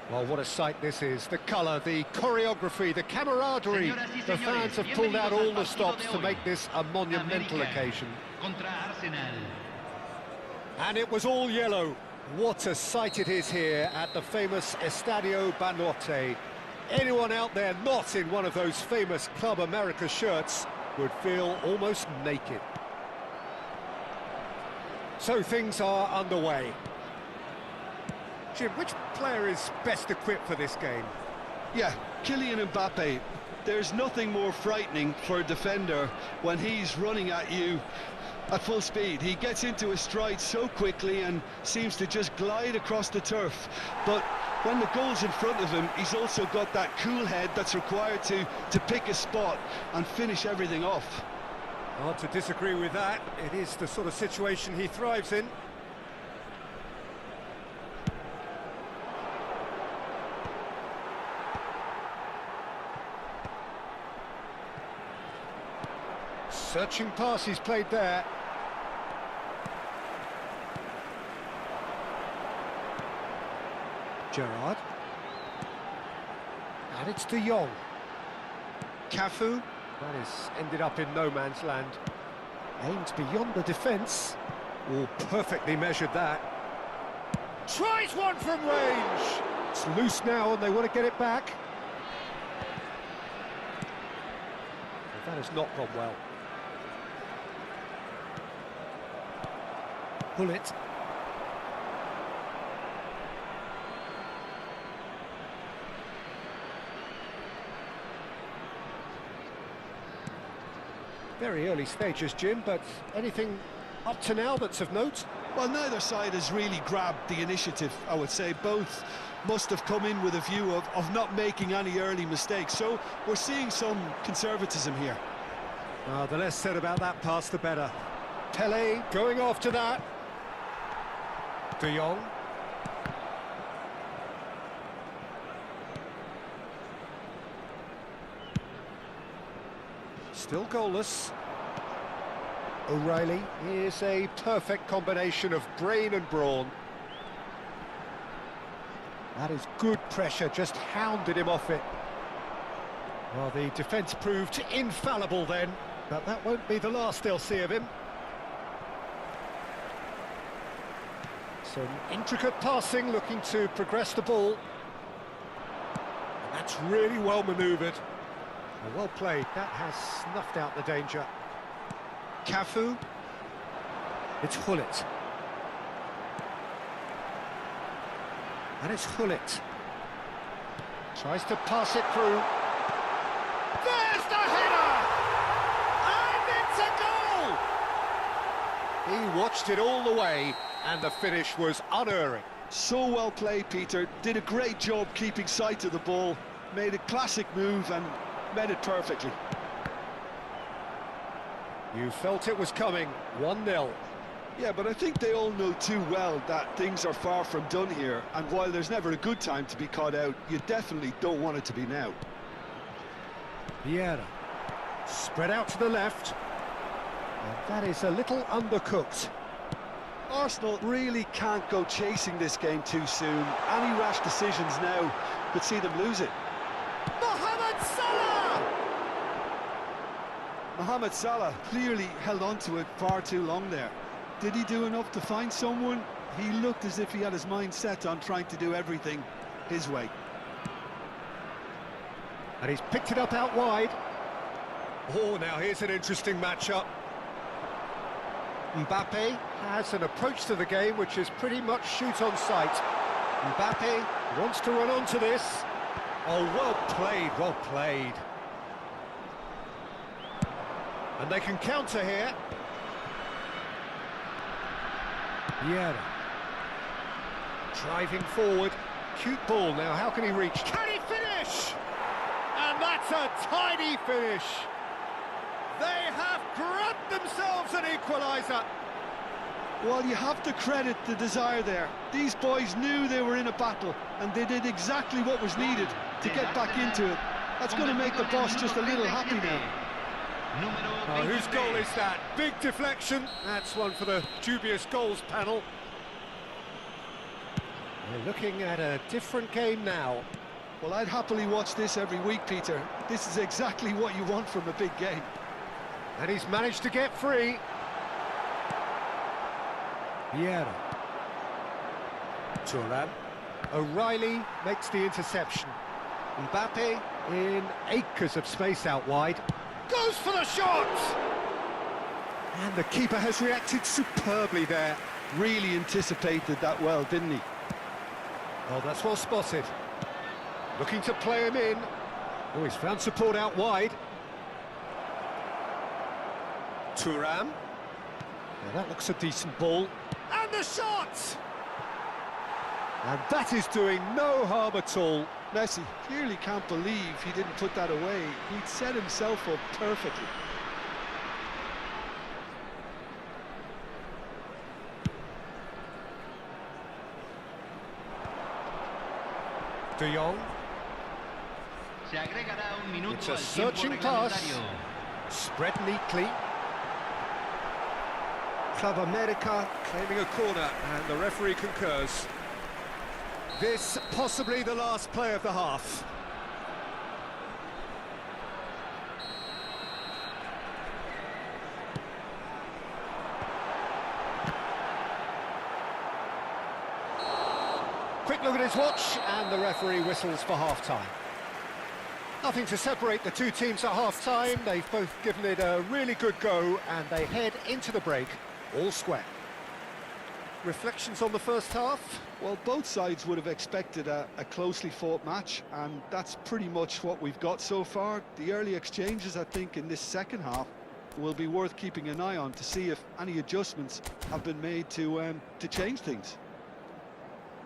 Well, what a sight this is. The colour, the choreography, the camaraderie. The fans have pulled out all the stops to make this a monumental occasion. And it was all yellow. What a sight it is here at the famous Estadio Banorte. Anyone out there not in one of those famous Club America shirts would feel almost naked. So things are underway. Jim, which player is best equipped for this game? Yeah, Kylian Mbappe. There's nothing more frightening for a defender when he's running at you at full speed. He gets into his stride so quickly and seems to just glide across the turf. But when the goal's in front of him, he's also got that cool head that's required to pick a spot and finish everything off. Hard to disagree with that. It is the sort of situation he thrives in. Searching pass he's played there. Gerrard. And it's De Jong. Cafu. That has ended up in no man's land. Aimed beyond the defence. Oh, perfectly measured that. Tries one from range. It's loose now and they want to get it back. But that has not gone well. Pull it. Very early stages, Jim, but anything up to now that's of note? Well, neither side has really grabbed the initiative, I would say. Both must have come in with a view of not making any early mistakes, so we're seeing some conservatism here. The less said about that pass, the better. Pele going after that. De Jong. Still goalless. O'Reilly is a perfect combination of brain and brawn. That is good pressure, just hounded him off it. Well, the defence proved infallible then, but that won't be the last they'll see of him. Some intricate passing, looking to progress the ball. And that's really well manoeuvred. Well played, that has snuffed out the danger. Cafu. It's Hullet. And it's Hullet. Tries to pass it through. There's the header! And it's a goal! He watched it all the way, and the finish was unerring. So well played, Peter. Did a great job keeping sight of the ball. Made a classic move and made it perfectly. You felt it was coming. 1-0. Yeah, but I think they all know too well that things are far from done here, and while there's never a good time to be caught out, you definitely don't want it to be now. Vieira. Spread out to the left. And that is a little undercooked. Arsenal really can't go chasing this game too soon. Any rash decisions now could see them lose it. Mohamed Salah clearly held on to it far too long there. Did he do enough to find someone? He looked as if he had his mind set on trying to do everything his way. And he's picked it up out wide. Oh, now here's an interesting matchup. Mbappe has an approach to the game which is pretty much shoot on sight. Mbappe wants to run onto this. Oh, well played, well played. And they can counter here. Vieira. Driving forward. Cute ball now, how can he reach? Can he finish? And that's a tidy finish. They have grabbed themselves an equaliser. Well, you have to credit the desire there. These boys knew they were in a battle, and they did exactly what was needed to get back into it. That's going to make the boss just a little happy now. Oh, whose goal is that? Big deflection. That's one for the dubious goals panel. We're looking at a different game now. Well, I'd happily watch this every week, Peter. This is exactly what you want from a big game. And he's managed to get free. Vieira. Thuram. O'Reilly makes the interception. Mbappe in acres of space out wide. Goes for the shot! And the keeper has reacted superbly there. Really anticipated that well, didn't he? Oh, that's well spotted. Looking to play him in. Oh, he's found support out wide. Thuram. Now that looks a decent ball. And the shot! And that is doing no harm at all. Messi clearly can't believe he didn't put that away. He'd set himself up perfectly. De Jong. It's a searching pass. Spread neatly. Club America claiming a corner, and the referee concurs. This possibly the last play of the half. Quick look at his watch, and the referee whistles for half-time. Nothing to separate the two teams at half-time. They've both given it a really good go, and they head into the break all square. Reflections on the first half? Well, both sides would have expected a closely fought match, and that's pretty much what we've got so far. The early exchanges, I think, in this second half will be worth keeping an eye on to see if any adjustments have been made to change things.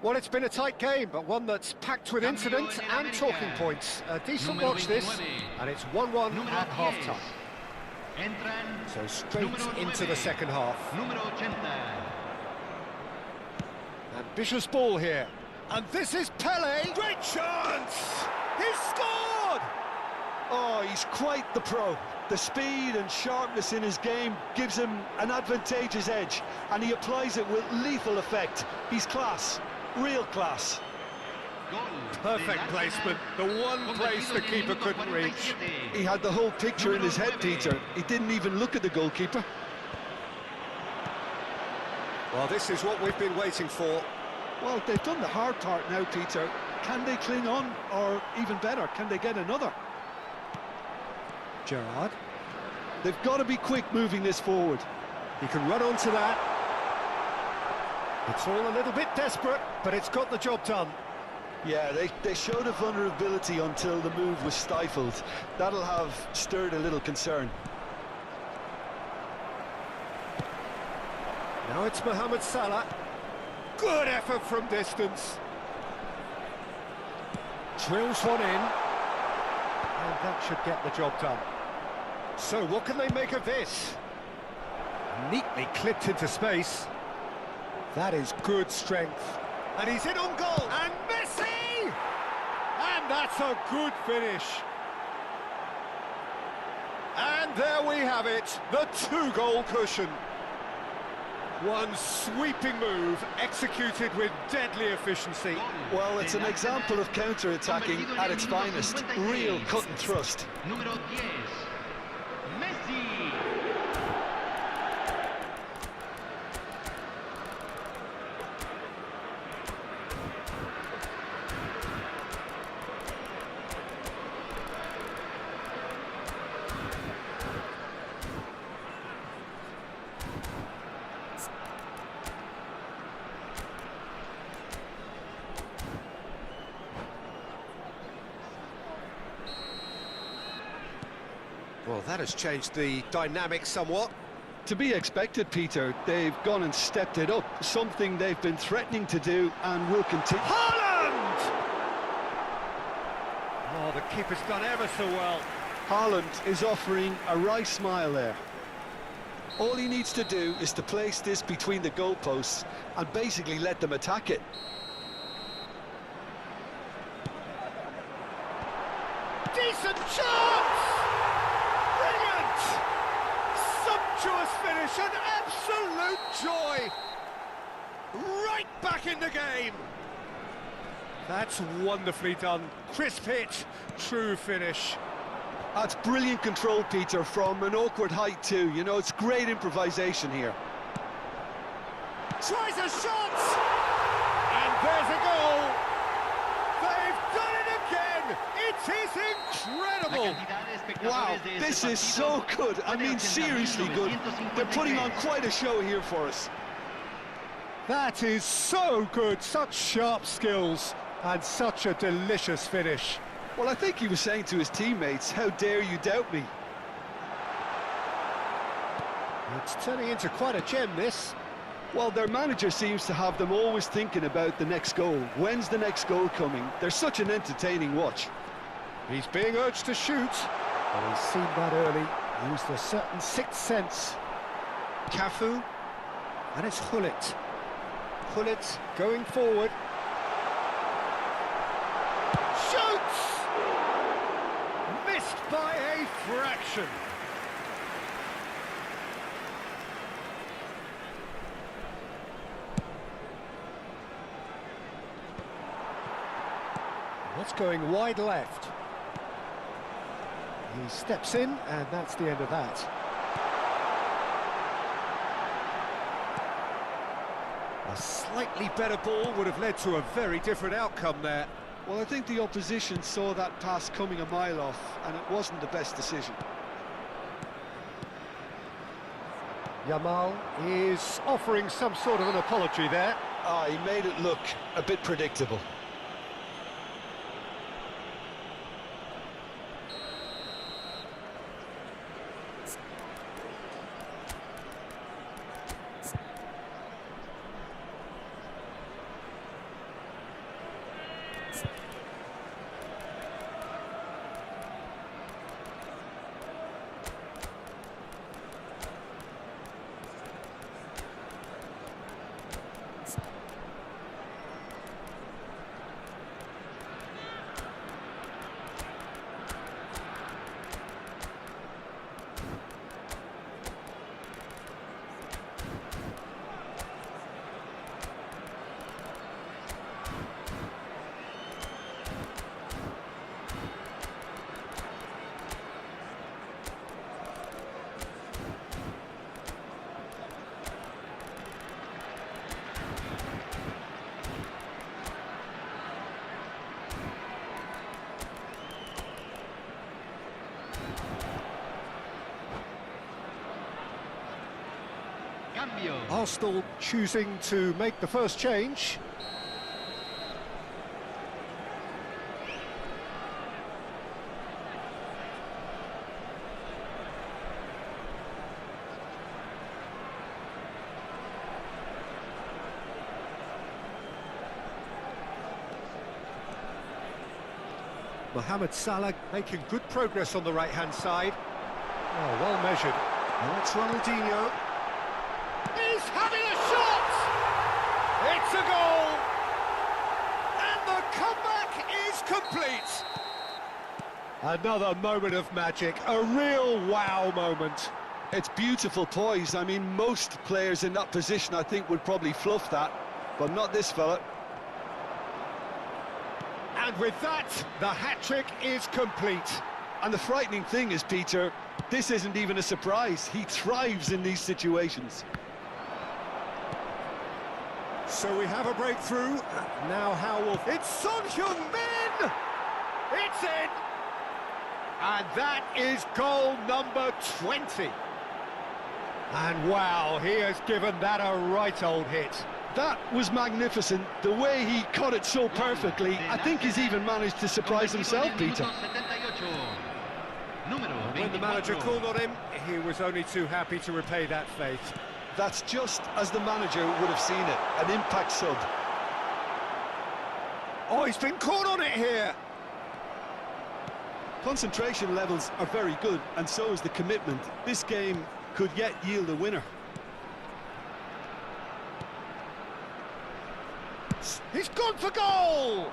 Well, it's been a tight game, but one that's packed with incident and talking points. A decent watch this, and it's 1-1 at half-time. So straight into the second half. Ambitious ball here. And this is Pele. Great chance! He's scored! Oh, he's quite the pro. The speed and sharpness in his game gives him an advantageous edge, and he applies it with lethal effect. He's class, real class. Perfect placement, the one place the keeper couldn't reach. He had the whole picture in his head, Peter. He didn't even look at the goalkeeper. Well, this is what we've been waiting for. Well, they've done the hard part now, Peter. Can they cling on, or even better, can they get another? Gerrard. They've got to be quick moving this forward. He can run onto that. It's all a little bit desperate, but it's got the job done. Yeah, they showed a vulnerability until the move was stifled. That'll have stirred a little concern. Now it's Mohamed Salah. Good effort from distance. Drills one in. And that should get the job done. So what can they make of this? Neatly clipped into space. That is good strength. And he's in on goal. And Messi! And that's a good finish. And there we have it, the two-goal cushion. One sweeping move, executed with deadly efficiency. Well, it's an example of counter-attacking at its finest. Real cut and thrust. Well, that has changed the dynamic somewhat. To be expected, Peter. They've gone and stepped it up, something they've been threatening to do and will continue. Haaland! Oh, the keeper's done ever so well. Haaland is offering a wry smile there. All he needs to do is to place this between the goalposts and basically let them attack it. Decent chance! Brilliant! Sumptuous finish, an absolute joy! Right back in the game! That's wonderfully done. Crisp hit, true finish. That's brilliant control, Peter, from an awkward height too. You know, it's great improvisation here. Tries a shot! And there's a goal! They've done it again! It is incredible! Wow, this is so good. I mean, seriously good. They're putting on quite a show here for us. That is so good, such sharp skills, and such a delicious finish. Well, I think he was saying to his teammates, how dare you doubt me? It's turning into quite a gem, this. Well, their manager seems to have them always thinking about the next goal. When's the next goal coming? They're such an entertaining watch. He's being urged to shoot. Well, he's seen that early, used a certain sixth sense. Cafu, and it's Hullet. Hullet going forward. Shoots! Missed by a fraction. What's going wide left? He steps in, and that's the end of that. A slightly better ball would have led to a very different outcome there. Well, I think the opposition saw that pass coming a mile off, and it wasn't the best decision. Yamal is offering some sort of an apology there. He made it look a bit predictable. Arsenal choosing to make the first change. Mohamed Salah making good progress on the right-hand side. Oh, well measured. And that's Ronaldinho. He's having a shot! It's a goal! And the comeback is complete! Another moment of magic, a real wow moment. It's beautiful poise. I mean, most players in that position, I think, would probably fluff that, but not this fella. And with that, the hat-trick is complete. And the frightening thing is, Peter, this isn't even a surprise. He thrives in these situations. So we have a breakthrough. Now how will... It's Son Heung-min! It's in! And that is goal number 20. And wow, he has given that a right old hit. That was magnificent. The way he caught it so perfectly, I think he's even managed to surprise himself, Peter. When the manager called on him, he was only too happy to repay that faith. That's just as the manager would have seen it, an impact sub. Oh, he's been caught on it here. Concentration levels are very good, and so is the commitment. This game could yet yield a winner. He's gone for goal!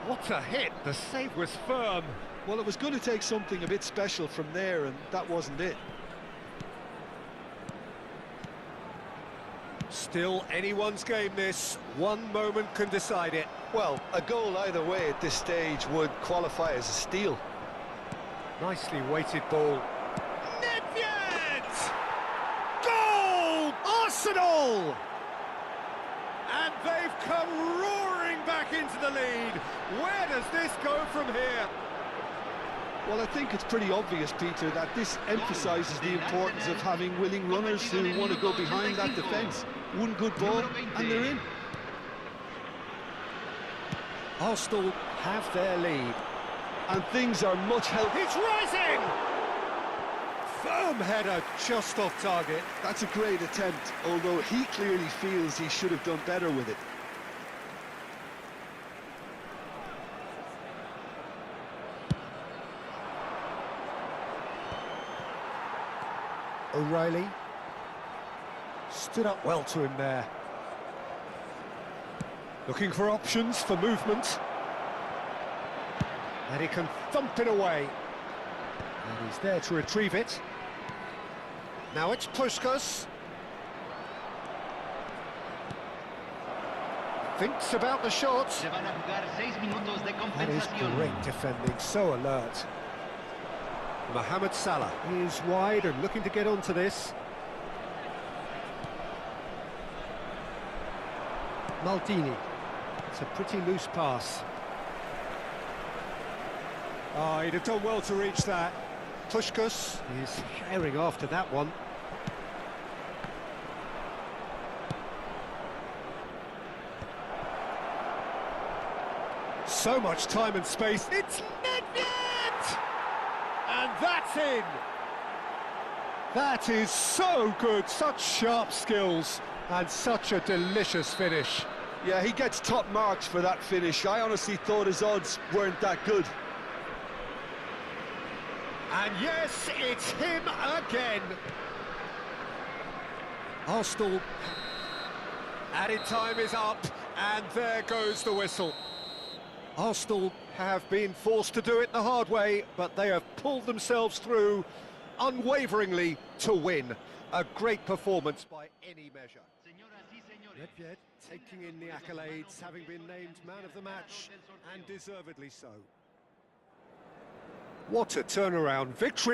What a hit, the save was firm. Well, it was going to take something a bit special from there, and that wasn't it. Still anyone's game this, one moment can decide it. Well, a goal either way at this stage would qualify as a steal. Nicely weighted ball. Nedved! Goal! Arsenal! And they've come roaring back into the lead. Where does this go from here? Well, I think it's pretty obvious, Peter, that this emphasises the importance of having willing runners who want to go behind that defence. One good ball, and they're in. Arsenal have their lead. And things are much healthier. It's rising! Firm header, just off target. That's a great attempt, although he clearly feels he should have done better with it. O'Reilly stood up well to him there. Looking for options for movement. And he can thump it away. And he's there to retrieve it. Now it's Puskas. Thinks about the shot. That is great defending, so alert. Mohamed Salah is wide and looking to get onto this. Maldini. It's a pretty loose pass. Oh, he'd have done well to reach that. Puskas is herring after that one. So much time and space. It's Nedved! And that's in! That is so good, such sharp skills, and such a delicious finish. Yeah, he gets top marks for that finish. I honestly thought his odds weren't that good. And yes, it's him again. Arsenal. Added time is up, and there goes the whistle. Arsenal have been forced to do it the hard way, but they have pulled themselves through unwaveringly to win. A great performance by any measure. Nedved taking in the accolades, having been named man of the match, and deservedly so. What a turnaround victory!